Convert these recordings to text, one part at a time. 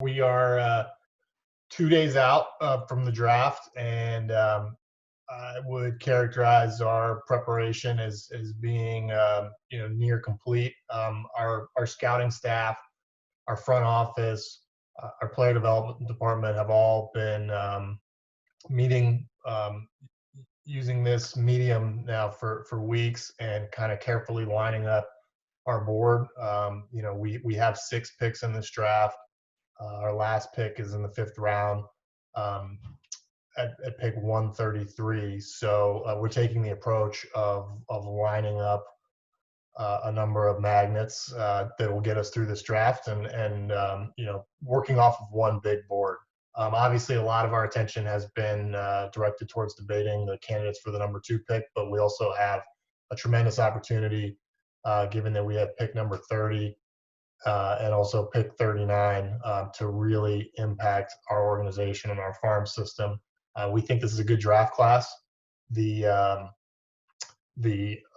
We are 2 days out from the draft, and I would characterize our preparation as being near complete. Our scouting staff, our front office, our player development department have all been meeting using this medium now for weeks and kind of carefully lining up our board. We have 6 picks in this draft. Our last pick is in the 5th round at pick 133. So we're taking the approach of lining up a number of magnets that will get us through this draft and working off of one big board. Obviously, a lot of our attention has been directed towards debating the candidates for the number 2 pick, but we also have a tremendous opportunity given that we have pick number 30 and also pick 39 to really impact our organization and our farm system. We think this is a good draft class. The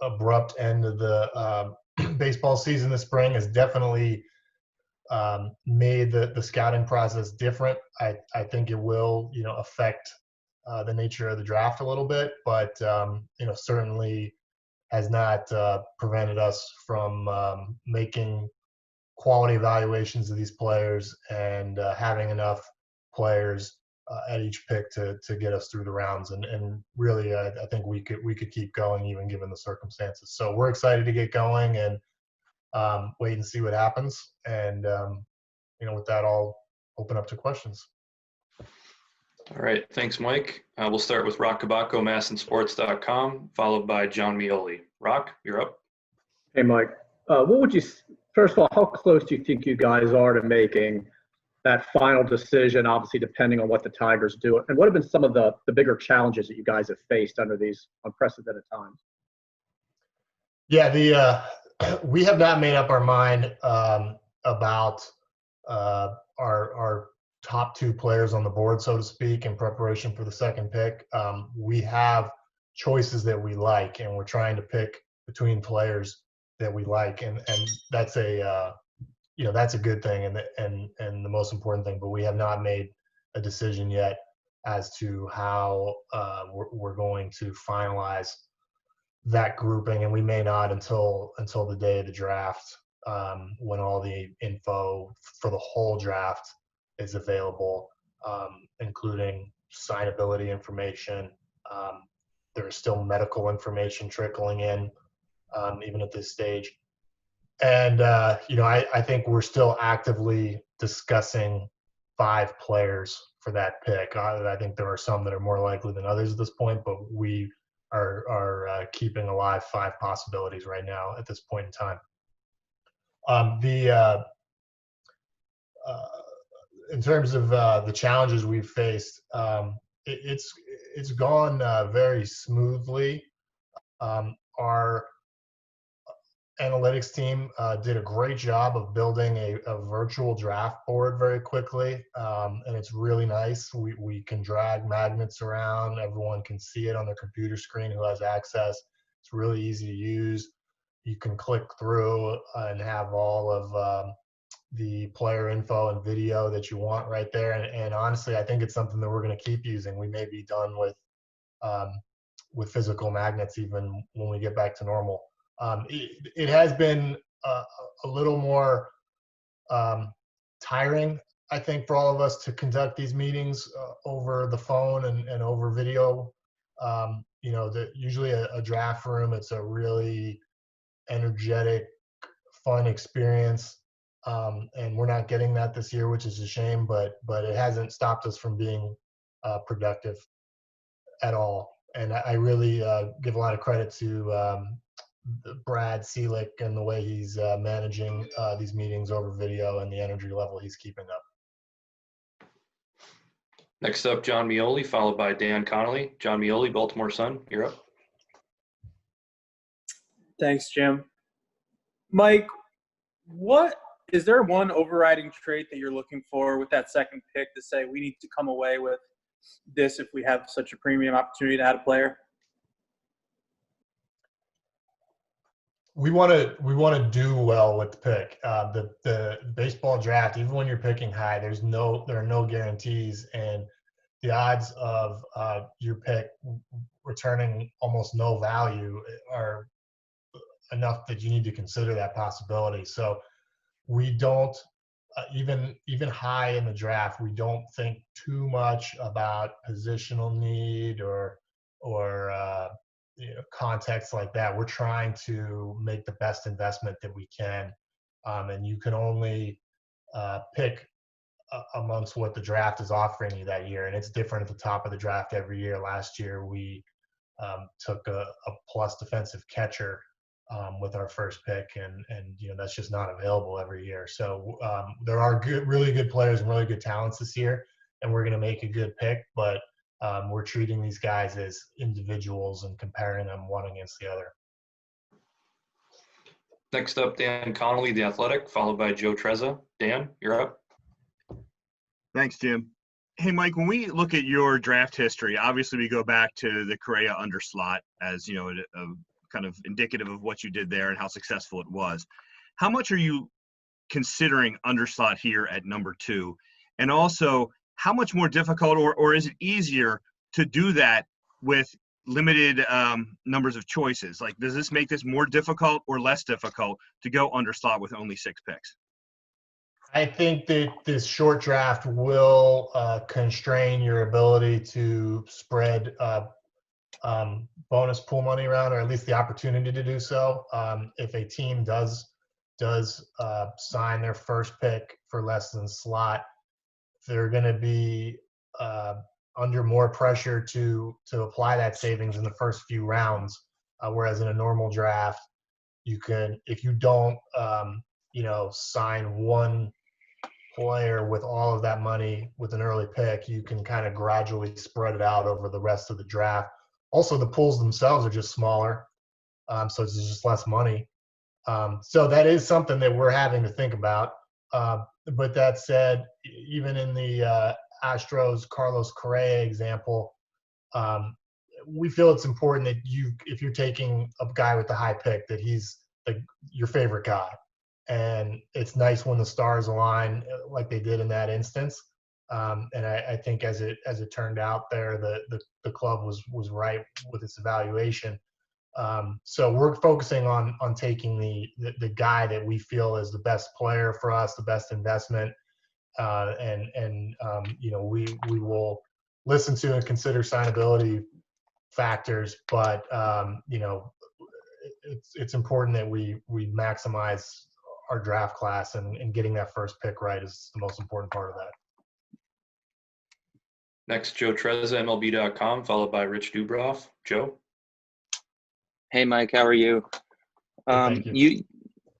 abrupt end of the baseball season this spring has definitely made the scouting process different. I think it will, affect the nature of the draft a little bit, but certainly has not prevented us from making quality evaluations of these players and having enough players at each pick to get us through the rounds. And really, I think we could keep going even given the circumstances. So we're excited to get going and wait and see what happens. And with that, I'll open up to questions. All right, thanks, Mike. We'll start with Rock Kabako, MASNsports.com, followed by John Mioli. Rock, you're up. Hey, Mike. First of all, how close do you think you guys are to making that final decision, obviously depending on what the Tigers do? And what have been some of the bigger challenges that you guys have faced under these unprecedented times? Yeah, we have not made up our mind about our top 2 players on the board, so to speak, in preparation for the 2nd pick. We have choices that we like, and we're trying to pick between players that we like, and that's that's a good thing and the most important thing. But we have not made a decision yet as to how we're going to finalize that grouping, and we may not until the day of the draft, when all the info for the whole draft is available, including signability information. There is still medical information trickling in, even at this stage. And, I think we're still actively discussing 5 players for that pick. I think there are some that are more likely than others at this point, but we are keeping alive 5 possibilities right now at this point in time. In terms of the challenges we've faced, it's gone very smoothly. Our analytics team did a great job of building a virtual draft board very quickly, and it's really nice. We can drag magnets around. Everyone can see it on their computer screen who has access. It's really easy to use. You can click through and have all of the player info and video that you want right there. And honestly, I think it's something that we're going to keep using. We may be done with physical magnets even when we get back to normal. It has been a little more tiring, I think, for all of us to conduct these meetings over the phone and over video. Usually a draft room, it's a really energetic, fun experience. And we're not getting that this year, which is a shame, but it hasn't stopped us from being productive at all. And I really give a lot of credit to Brad Seelick and the way he's managing these meetings over video and the energy level he's keeping up. Next up, John Mioli, followed by Dan Connolly. John Mioli, Baltimore Sun, you're up. Thanks, Jim. Mike, is there one overriding trait that you're looking for with that 2nd pick to say we need to come away with this if we have such a premium opportunity to add a player? we want to do well with the pick. The baseball draft, even when you're picking high, there are no guarantees, and the odds of your pick returning almost no value are enough that you need to consider that possibility. So we don't even high in the draft, we don't think too much about positional need or context like that. We're trying to make the best investment that we can, and you can only pick amongst what the draft is offering you that year, and it's different at the top of the draft every year. Last year we took a plus defensive catcher with our first pick, and that's just not available every year. So there are really good players and really good talents this year, and we're going to make a good pick, but we're treating these guys as individuals and comparing them one against the other. Next up, Dan Connolly, The Athletic, followed by Joe Trezza. Dan, you're up. Thanks, Jim. Hey, Mike, when we look at your draft history, obviously we go back to the Correa underslot as, a kind of indicative of what you did there and how successful it was. How much are you considering underslot here at number 2? And also, how much more difficult or is it easier to do that with limited numbers of choices? Like, does this make this more difficult or less difficult to go underslot with only 6 picks? I think that this short draft will constrain your ability to spread bonus pool money around, or at least the opportunity to do so. If a team does sign their first pick for less than slot, they're going to be under more pressure to apply that savings in the first few rounds. Whereas in a normal draft, you can, if you don't, sign one player with all of that money with an early pick, you can kind of gradually spread it out over the rest of the draft. Also, the pools themselves are just smaller, so it's just less money. So that is something that we're having to think about. But that said, even in the Astros Carlos Correa example, we feel it's important that if you're taking a guy with the high pick, that he's your favorite guy. And it's nice when the stars align like they did in that instance. And I think as it turned out there, the club was right with its evaluation. So we're focusing on taking the guy that we feel is the best player for us, the best investment, and we will listen to and consider signability factors, but it's important that we maximize our draft class, and getting that first pick right is the most important part of that. Next, Joe Trezza, MLB.com, followed by Rich Dubroff. Joe? Hey, Mike, how are you? Thank you.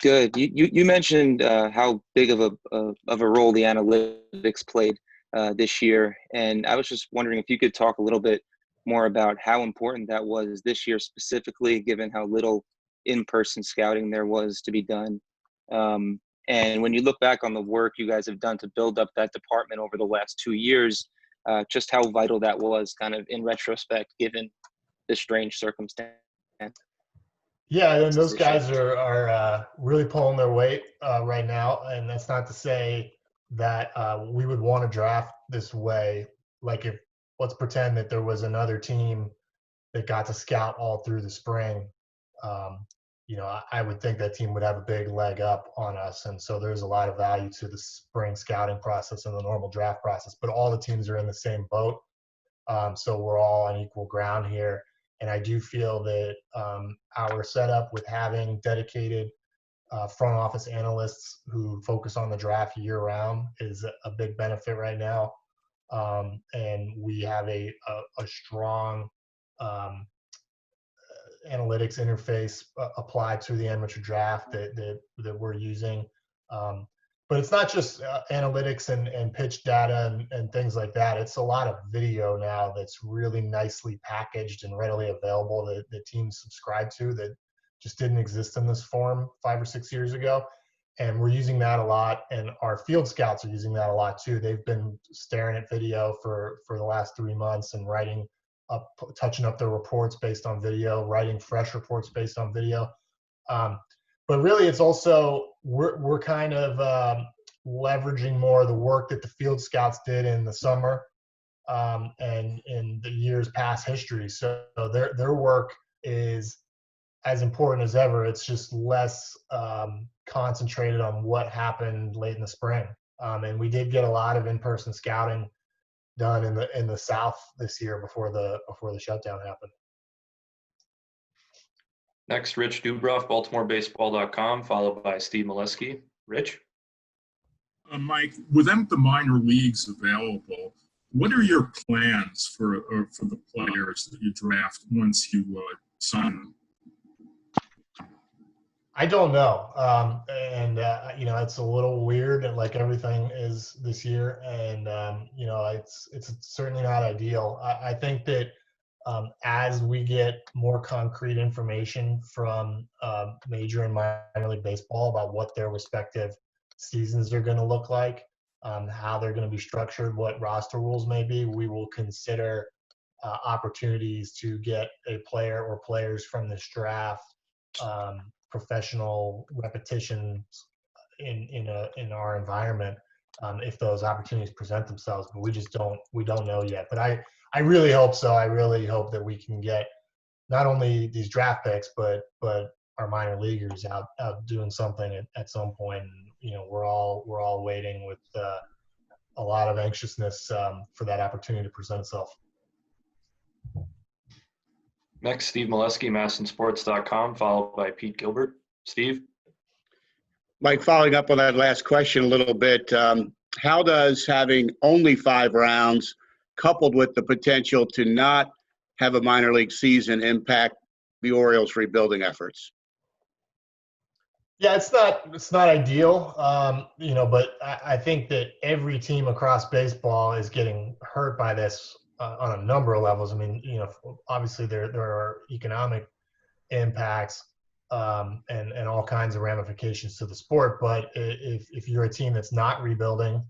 Good. You mentioned how big of a role the analytics played this year, and I was just wondering if you could talk a little bit more about how important that was this year specifically, given how little in-person scouting there was to be done. And when you look back on the work you guys have done to build up that department over the last 2 years, just how vital that was kind of in retrospect, given the strange circumstance. Yeah, and those guys are really pulling their weight right now. And that's not to say that we would want to draft this way. Like, let's pretend that there was another team that got to scout all through the spring. I would think that team would have a big leg up on us. And so there's a lot of value to the spring scouting process and the normal draft process. But all the teams are in the same boat. So we're all on equal ground here. And I do feel that our setup with having dedicated front office analysts who focus on the draft year round is a big benefit right now. And we have a strong analytics interface applied to the amateur draft that we're using. But it's not just analytics and pitch data and things like that. It's a lot of video now that's really nicely packaged and readily available that teams subscribe to, that just didn't exist in this form 5 or 6 years ago. And we're using that a lot, and our field scouts are using that a lot too. They've been staring at video for the last 3 months and touching up their reports based on video, writing fresh reports based on video. But really, it's also we're kind of leveraging more of the work that the field scouts did in the summer and in the years past history. So their work is as important as ever. It's just less concentrated on what happened late in the spring. And we did get a lot of in-person scouting done in the South this year before the shutdown happened. Next, Rich Dubroff, BaltimoreBaseball.com, followed by Steve Molesky. Rich? Mike, without the minor leagues available, what are your plans for the players that you draft once you sign them? I don't know, and you know, it's a little weird, and like everything is this year, and you know, it's certainly not ideal. I think that as we get more concrete information from major and minor league baseball about what their respective seasons are going to look like, how they're going to be structured, what roster rules may be, we will consider opportunities to get a player or players from this draft professional repetitions in our environment if those opportunities present themselves. But we don't know yet. But I really hope so. I really hope that we can get not only these draft picks, but our minor leaguers out doing something at some point. And, you know, we're all waiting with a lot of anxiousness for that opportunity to present itself. Next, Steve Molesky, MASNsports.com, followed by Pete Gilbert. Steve? Mike, following up on that last question a little bit, how does having only 5 rounds coupled with the potential to not have a minor league season impact the Orioles' rebuilding efforts? Yeah, it's not ideal, you know, but I think that every team across baseball is getting hurt by this on a number of levels. I mean, you know, obviously there are economic impacts and all kinds of ramifications to the sport. But if you're a team that's not rebuilding,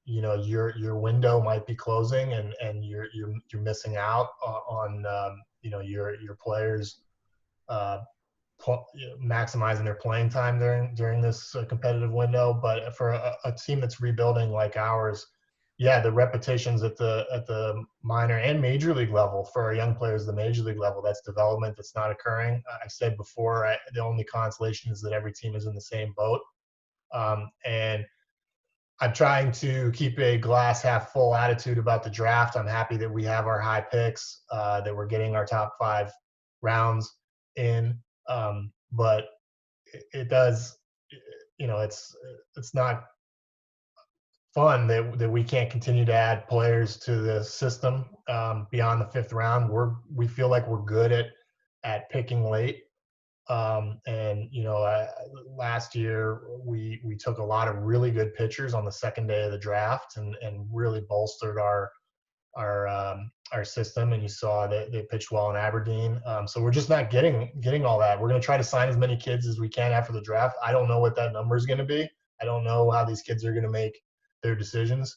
you know, your window might be closing, and you're missing out on you know, your players maximizing their playing time during this competitive window. But for a team that's rebuilding like ours, yeah, the repetitions at the minor and major league level for our young players, the major league level, that's development that's not occurring. I said before, the only consolation is that every team is in the same boat. And I'm trying to keep a glass half full attitude about the draft. I'm happy that we have our high picks, that we're getting our top 5 rounds in. But it does, you know, it's not fun that we can't continue to add players to the system beyond the 5th round. We feel like we're good at picking late. And you know, last year we took a lot of really good pitchers on the 2nd day of the draft and really bolstered our system. And you saw that they pitched well in Aberdeen. So we're just not getting all that. We're going to try to sign as many kids as we can after the draft. I don't know what that number is going to be. I don't know how these kids are going to make their decisions.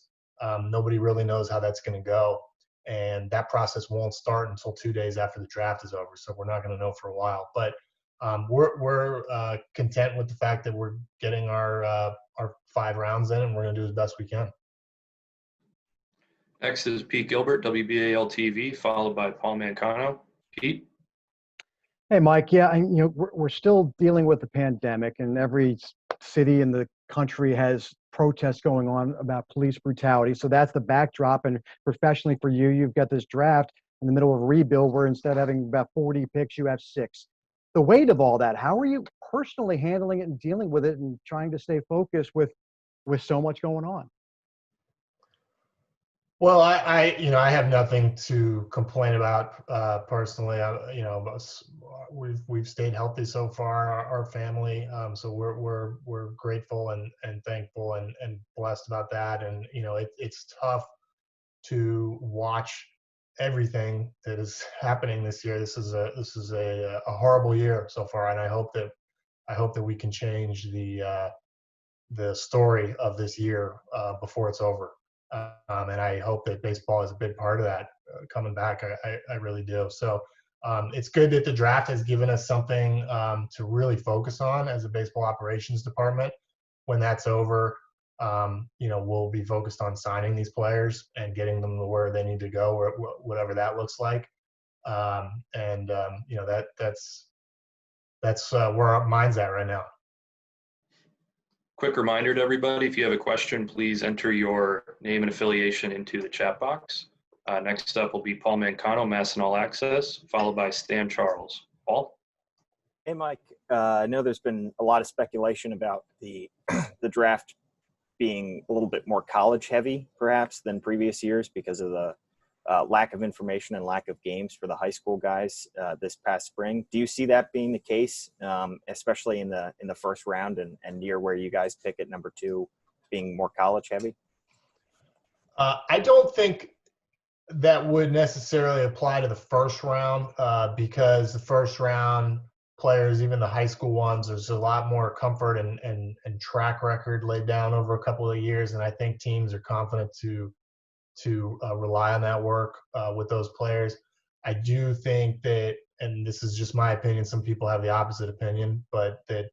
Nobody really knows how that's going to go. And that process won't start until 2 days after the draft is over. So we're not going to know for a while. But we're content with the fact that we're getting our 5 rounds in, and we're going to do as best we can. Next is Pete Gilbert, WBAL TV, followed by Paul Mancano. Pete? Hey, Mike. Yeah, you know, we're still dealing with the pandemic, and every city in the country has protests going on about police brutality. So that's the backdrop. And professionally for you, you've got this draft in the middle of a rebuild where instead of having about 40 picks, you have 6. The weight of all that, how are you personally handling it and dealing with it and trying to stay focused with so much going on? Well, I you know, I have nothing to complain about personally. You know, we've stayed healthy so far, our family. So we're grateful and thankful and blessed about that. And you know, it's tough to watch everything that is happening this year. This is a horrible year so far, and I hope that we can change the story of this year before it's over. And I hope that baseball is a big part of that coming back. I really do. So It's good that the draft has given us something to really focus on as a baseball operations department. When that's over, we'll be focused on signing these players and getting them to where they need to go, or whatever that looks like. That's where our mind's at right now. Quick reminder to everybody, if you have a question, please enter your name and affiliation into the chat box. Next up will be Paul Mancano, MASN All Access, followed by Stan Charles. Paul? Hey, Mike. I know there's been a lot of speculation about the the draft being a little bit more college heavy, perhaps, than previous years because of the lack of information and lack of games for the high school guys this past spring. Do you see that being the case, especially in the first round and near where you guys pick at number 2, being more college heavy? I don't think that would necessarily apply to the first round because the first round players, even the high school ones, there's a lot more comfort and track record laid down over a couple of years, and I think teams are confident to rely on that work with those players. I do think that, and this is just my opinion, some people have the opposite opinion, but that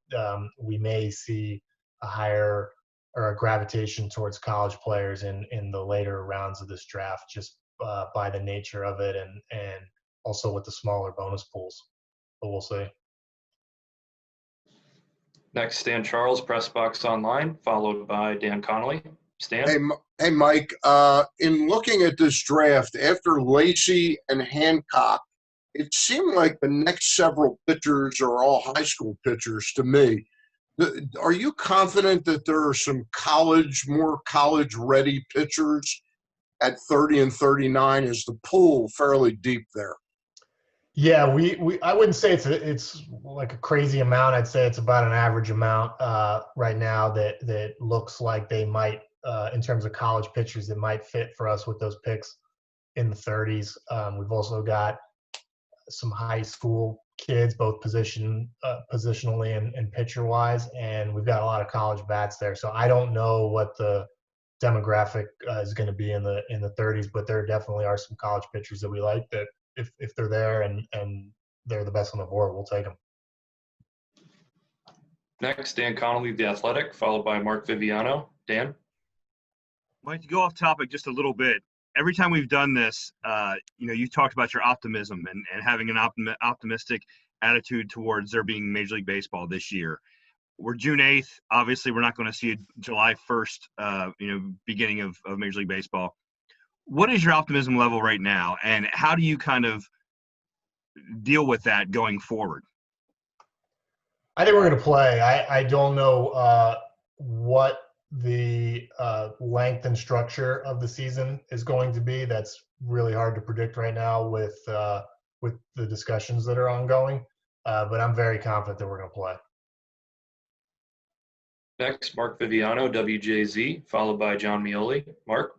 we may see a higher or a gravitation towards college players in the later rounds of this draft, just by the nature of it and also with the smaller bonus pools. But we'll see. Next, Stan Charles, Press Box Online, followed by Dan Connolly. Stan? Hey, Mike. In looking at this draft, after Lacey and Hancock, it seemed like the next several pitchers are all high school pitchers to me. Are you confident that there are some more college-ready pitchers at 30 and 39? Is the pool fairly deep there? Yeah, I wouldn't say it's like a crazy amount. I'd say it's about an average amount right now that looks like they might, in terms of college pitchers, that might fit for us with those picks in the 30s. We've also got some high school kids, both positionally and pitcher wise, and we've got a lot of college bats there. So I don't know what the demographic is going to be in the 30s, but there definitely are some college pitchers that we like that if they're there and they're the best on the board, we'll take them. Next, Dan Connolly, The Athletic, followed by Mark Viviano. Dan? Mike, to go off topic just a little bit, every time we've done this, you talked about your optimism and having an optimistic attitude towards there being Major League Baseball this year. We're June 8th. Obviously, we're not going to see a July 1st, beginning of Major League Baseball. What is your optimism level right now, and how do you kind of deal with that going forward? I think we're going to play. I don't know what the length and structure of the season is going to be. That's really hard to predict right now with the discussions that are ongoing. But I'm very confident that we're going to play. Next, Mark Viviano, WJZ, followed by John Mioli. Mark?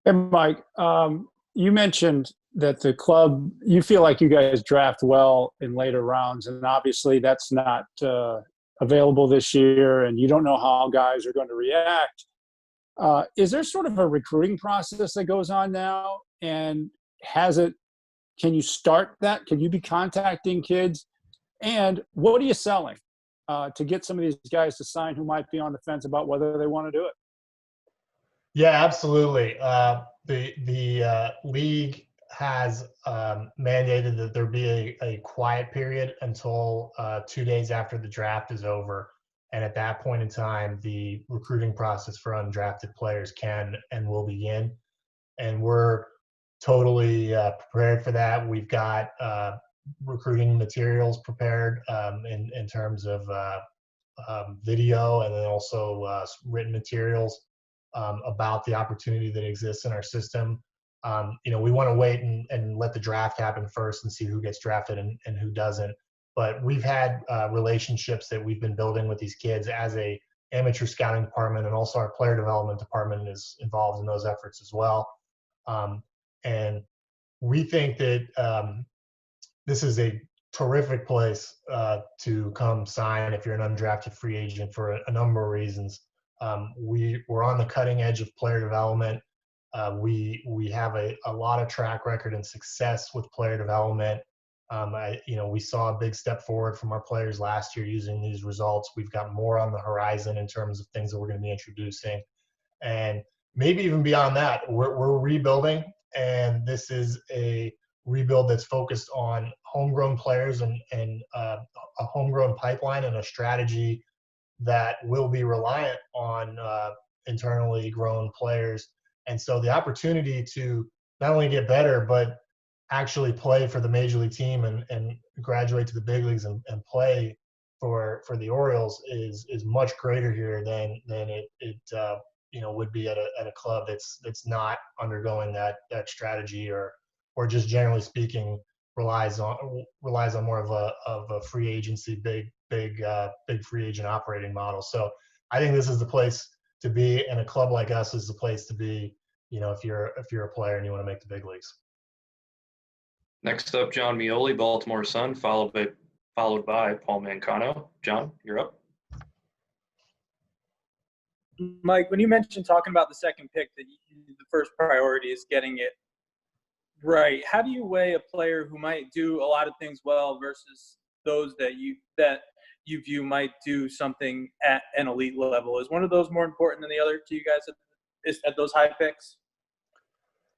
Hey, Mike, you mentioned that the club, you feel like you guys draft well in later rounds, and obviously that's not available this year, and you don't know how guys are going to react. Is there sort of a recruiting process that goes on now, and can you start that? Can you be contacting kids? And what are you selling to get some of these guys to sign who might be on the fence about whether they want to do it? Yeah, absolutely. The league has mandated that there be a quiet period until 2 days after the draft is over. And at that point in time, the recruiting process for undrafted players can and will begin. And we're totally prepared for that. We've got recruiting materials prepared in terms of video, and then also written materials about the opportunity that exists in our system. We want to wait and let the draft happen first and see who gets drafted and who doesn't. But we've had relationships that we've been building with these kids as a amateur scouting department, and also our player development department is involved in those efforts as well. And we think that this is a terrific place to come sign if you're an undrafted free agent for a number of reasons. We're on the cutting edge of player development. We have a lot of track record and success with player development. We saw a big step forward from our players last year using these results. We've got more on the horizon in terms of things that we're going to be introducing, and maybe even beyond that. We're rebuilding, and this is a rebuild that's focused on homegrown players and a homegrown pipeline and a strategy that will be reliant on internally grown players. And so the opportunity to not only get better, but actually play for the major league team and graduate to the big leagues and play for the Orioles is much greater here than it would be at a club that's not undergoing that strategy or just generally speaking relies on more of a free agency big free agent operating model. So I think this is the place to be, and a club like us is the place to be, if you're a player and you want to make the big leagues. Next up, John Mioli, Baltimore Sun, followed by Paul Mancano. John, you're up. Mike, when you mentioned talking about the second pick, that the first priority is getting it right, how do you weigh a player who might do a lot of things well versus those that you view might do something at an elite level? Is one of those more important than the other to you guys at those high picks?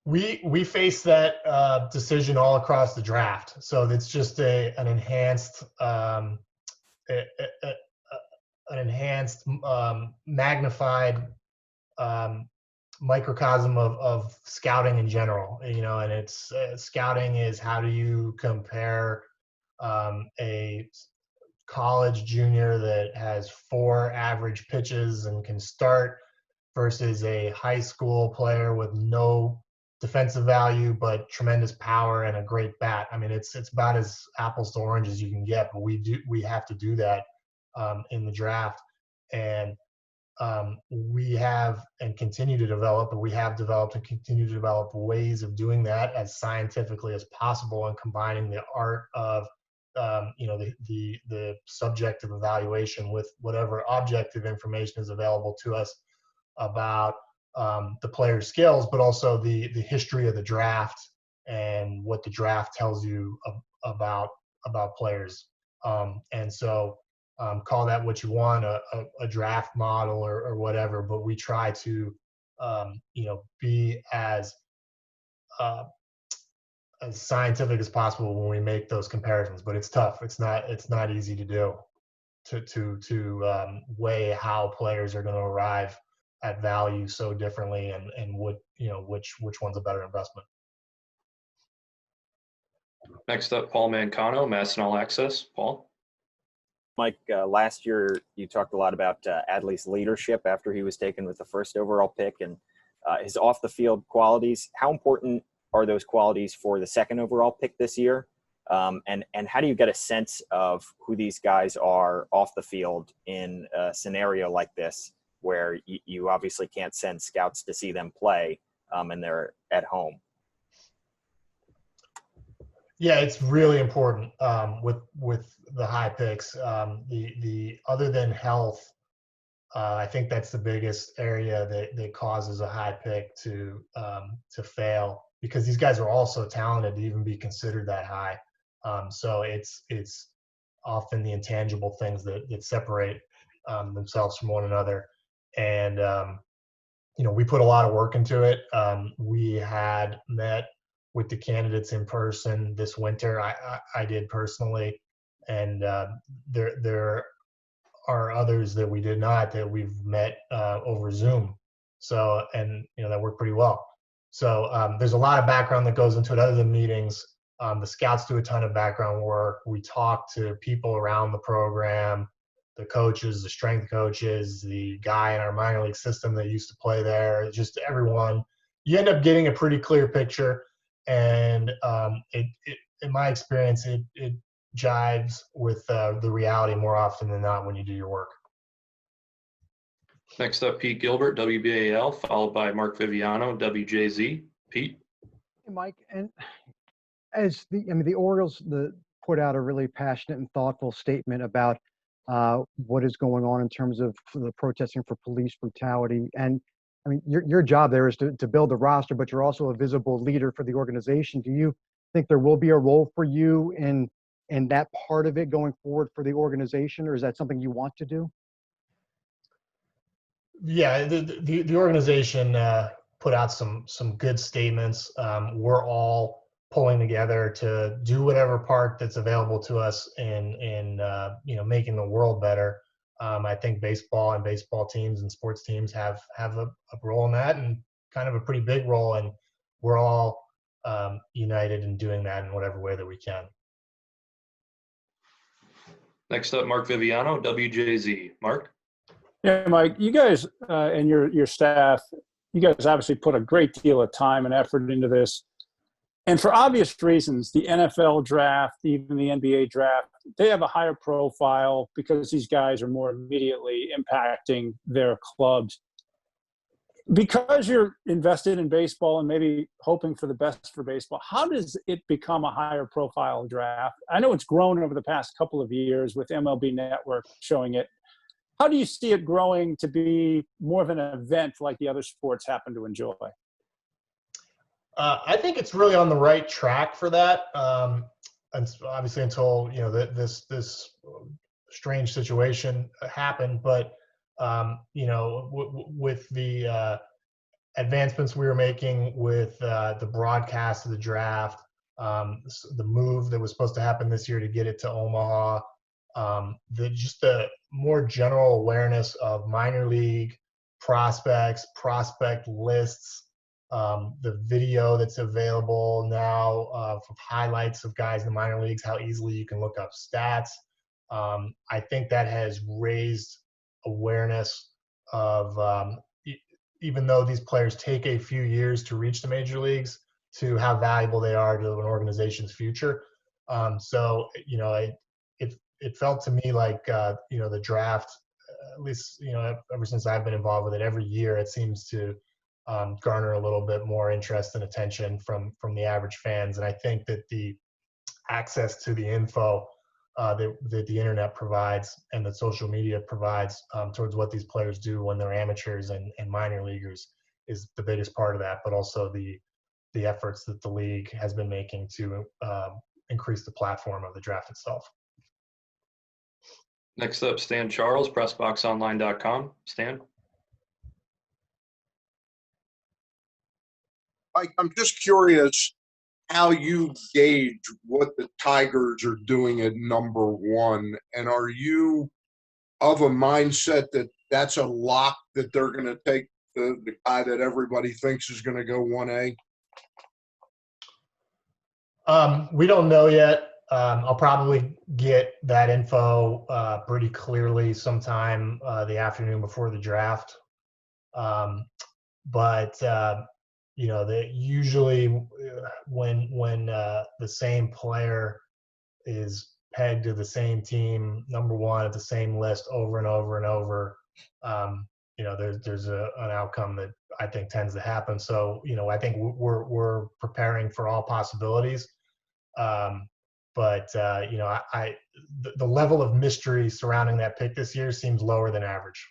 We face that decision all across the draft, so it's just an enhanced magnified microcosm of scouting in general. And it's scouting is how do you compare a college junior that has 4 average pitches and can start versus a high school player with no defensive value but tremendous power and a great bat. I mean, it's about as apples to oranges as you can get, but we have to do that in the draft. And we have and continue to develop, and we have developed and continue to develop ways of doing that as scientifically as possible, and combining the art of the subjective evaluation with whatever objective information is available to us about the player's skills, but also the history of the draft and what the draft tells you about players. And so call that what you want, a draft model or whatever, but we try to be as scientific as possible when we make those comparisons. But it's tough. It's not easy to do, to weigh how players are going to arrive at value so differently, and what which one's a better investment. Next up, Paul Mancano, MASN All Access. Paul. Mike, last year you talked a lot about Adley's leadership after he was taken with the first overall pick, and his off-the-field qualities. How important are those qualities for the second overall pick this year? And how do you get a sense of who these guys are off the field in a scenario like this, where you obviously can't send scouts to see them play and they're at home? Yeah, it's really important with the high picks. The other than health, I think that's the biggest area that causes a high pick to fail, because these guys are all so talented to even be considered that high. So it's often the intangible things that separate themselves from one another. And we put a lot of work into it. We had met with the candidates in person this winter. I did personally, and there are others that we did not, that we've met over Zoom. So, and that worked pretty well. So there's a lot of background that goes into it other than meetings. The scouts do a ton of background work. We talk to people around the program, the coaches, the strength coaches, the guy in our minor league system that used to play there, just everyone. You end up getting a pretty clear picture. And in my experience, it jives with the reality more often than not when you do your work. Next up, Pete Gilbert, WBAL, followed by Mark Viviano, WJZ. Pete. Hey, Mike, and as the Orioles put out a really passionate and thoughtful statement about what is going on in terms of the protesting for police brutality, and I mean, your job there is to build the roster, but you're also a visible leader for the organization. Do you think there will be a role for you in that part of it going forward for the organization, or is that something you want to do? Yeah, the organization put out some good statements. We're all pulling together to do whatever part that's available to us in making the world better. I think baseball and baseball teams and sports teams have a role in that, and kind of a pretty big role, and we're all united in doing that in whatever way that we can. Next up, Mark Viviano, WJZ. Mark? Yeah, Mike, you guys and your staff, you guys obviously put a great deal of time and effort into this. And for obvious reasons, the NFL draft, even the NBA draft, they have a higher profile because these guys are more immediately impacting their clubs. Because you're invested in baseball and maybe hoping for the best for baseball, how does it become a higher profile draft? I know it's grown over the past couple of years with MLB Network showing it. How do you see it growing to be more of an event like the other sports happen to enjoy? I think it's really on the right track for that. And obviously until, this strange situation happened, but, with the advancements we were making with the broadcast of the draft, the move that was supposed to happen this year to get it to Omaha, the more general awareness of minor league prospects, prospect lists, the video that's available now of highlights of guys in the minor leagues, how easily you can look up stats. I think that has raised awareness of, even though these players take a few years to reach the major leagues, to how valuable they are to an organization's future. It felt to me like, the draft, at least, ever since I've been involved with it, every year it seems to garner a little bit more interest and attention from the average fans. And I think that the access to the info that the internet provides and that social media provides towards what these players do when they're amateurs and minor leaguers is the biggest part of that, but also the efforts that the league has been making to increase the platform of the draft itself. Next up, Stan Charles, PressBoxOnline.com. Stan? Mike, I'm just curious how you gauge what the Tigers are doing at number one. And are you of a mindset that that's a lock that they're going to take the guy that everybody thinks is going to go 1A? We don't know yet. I'll probably get that info pretty clearly sometime the afternoon before the draft. That usually when the same player is pegged to the same team, number one at the same list over and over and over, there's an outcome that I think tends to happen. So, I think we're preparing for all possibilities. The level of mystery surrounding that pick this year seems lower than average.